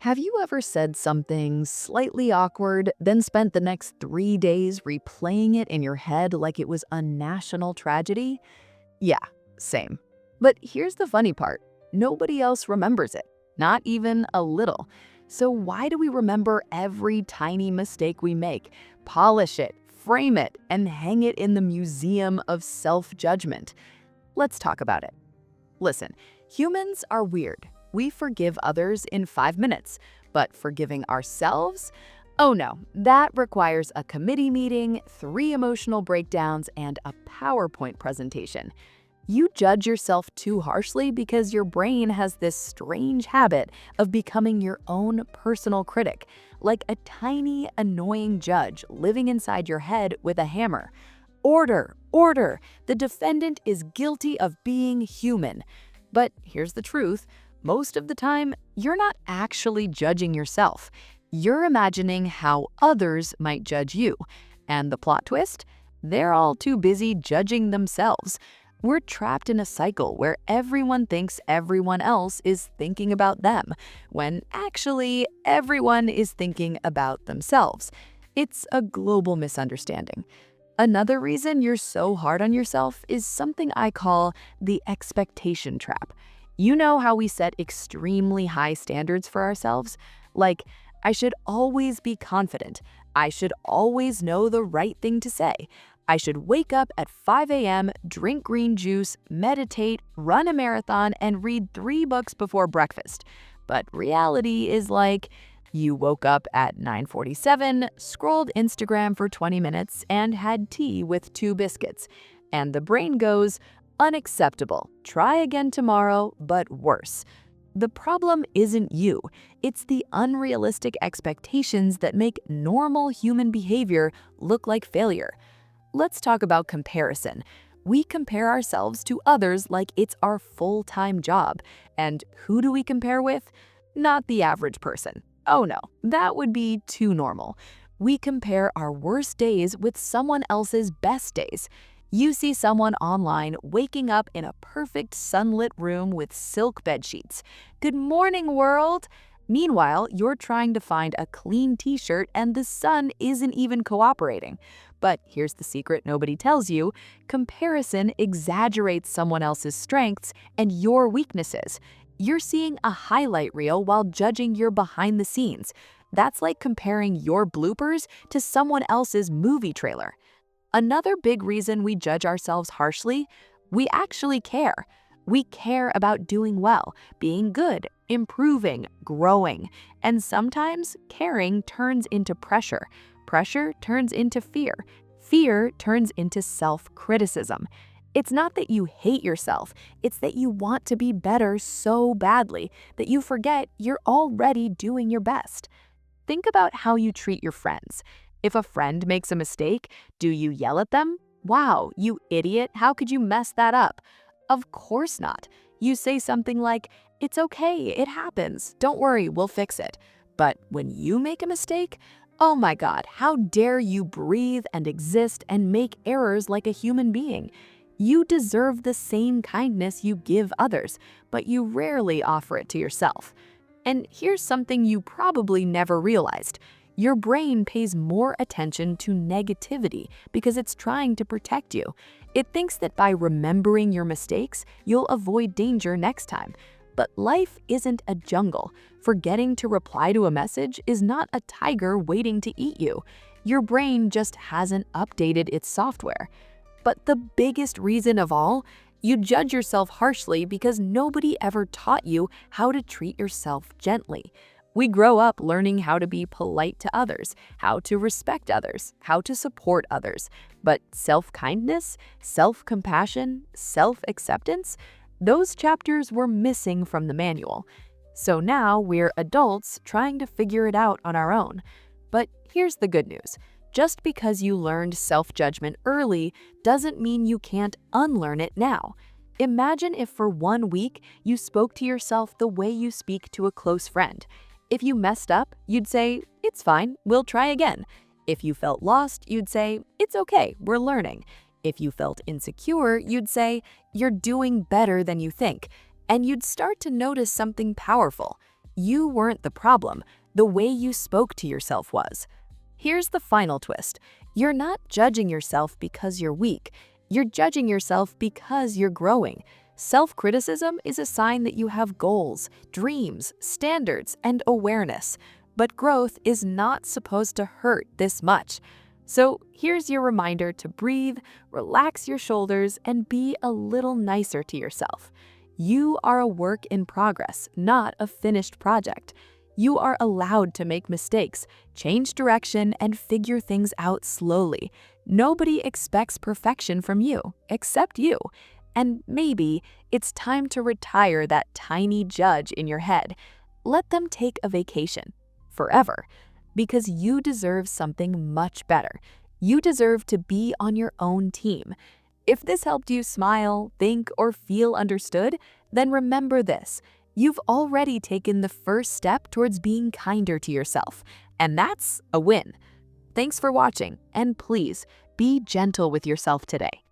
Have you ever said something slightly awkward, then spent the next 3 days replaying it in your head like it was a national tragedy? Yeah, same. But here's the funny part, nobody else remembers it, not even a little. So why do we remember every tiny mistake we make, polish it, frame it, and hang it in the museum of self-judgment? Let's talk about it. Listen, humans are weird. We forgive others in 5 minutes, but forgiving ourselves? Oh no, that requires a committee meeting, 3 emotional breakdowns, and a PowerPoint presentation. You judge yourself too harshly because your brain has this strange habit of becoming your own personal critic, like a tiny, annoying judge living inside your head with a hammer. Order, order! The defendant is guilty of being human. But here's the truth. Most of the time, you're not actually judging yourself. You're imagining how others might judge you. And the plot twist? They're all too busy judging themselves. We're trapped in a cycle where everyone thinks everyone else is thinking about them, when actually everyone is thinking about themselves. It's a global misunderstanding. Another reason you're so hard on yourself is something I call the expectation trap. You know how we set extremely high standards for ourselves? Like, I should always be confident. I should always know the right thing to say. I should wake up at 5 a.m., drink green juice, meditate, run a marathon, and read 3 books before breakfast. But reality is like, you woke up at 9:47, scrolled Instagram for 20 minutes, and had tea with 2 biscuits. And the brain goes, unacceptable. Try again tomorrow, but worse. The problem isn't you. It's the unrealistic expectations that make normal human behavior look like failure. Let's talk about comparison. We compare ourselves to others like it's our full-time job. And who do we compare with? Not the average person. Oh no, that would be too normal. We compare our worst days with someone else's best days. You see someone online waking up in a perfect sunlit room with silk bedsheets. Good morning, world! Meanwhile, you're trying to find a clean t-shirt and the sun isn't even cooperating. But here's the secret nobody tells you. Comparison exaggerates someone else's strengths and your weaknesses. You're seeing a highlight reel while judging your behind the scenes. That's like comparing your bloopers to someone else's movie trailer. Another big reason we judge ourselves harshly, we actually care. We care about doing well, being good, improving, growing. And sometimes caring turns into pressure. Pressure turns into fear. Fear turns into self-criticism. It's not that you hate yourself, it's that you want to be better so badly that you forget you're already doing your best. Think about how you treat your friends. If a friend makes a mistake, do you yell at them? Wow, you idiot, how could you mess that up? Of course not. You say something like, it's okay, it happens, don't worry, we'll fix it. But when you make a mistake, oh my God, how dare you breathe and exist and make errors like a human being? You deserve the same kindness you give others, but you rarely offer it to yourself. And here's something you probably never realized. Your brain pays more attention to negativity because it's trying to protect you. It thinks that by remembering your mistakes, you'll avoid danger next time. But life isn't a jungle. Forgetting to reply to a message is not a tiger waiting to eat you. Your brain just hasn't updated its software. But the biggest reason of all, you judge yourself harshly because nobody ever taught you how to treat yourself gently. We grow up learning how to be polite to others, how to respect others, how to support others. But self-kindness, self-compassion, self-acceptance, those chapters were missing from the manual. So now we're adults trying to figure it out on our own. But here's the good news. Just because you learned self-judgment early doesn't mean you can't unlearn it now. Imagine if for 1 week you spoke to yourself the way you speak to a close friend. If you messed up, you'd say, it's fine, we'll try again. If you felt lost, you'd say, it's okay, we're learning. If you felt insecure, you'd say, you're doing better than you think. And you'd start to notice something powerful. You weren't the problem. The way you spoke to yourself was. Here's the final twist. You're not judging yourself because you're weak. You're judging yourself because you're growing. Self-criticism is a sign that you have goals, dreams, standards, and awareness. But growth is not supposed to hurt this much. So here's your reminder to breathe, relax your shoulders, and be a little nicer to yourself. You are a work in progress, not a finished project. You are allowed to make mistakes, change direction, and figure things out slowly. Nobody expects perfection from you, except you. And maybe it's time to retire that tiny judge in your head. Let them take a vacation. Forever. Because you deserve something much better. You deserve to be on your own team. If this helped you smile, think, or feel understood, then remember this. You've already taken the first step towards being kinder to yourself, and that's a win. Thanks for watching, and please be gentle with yourself today.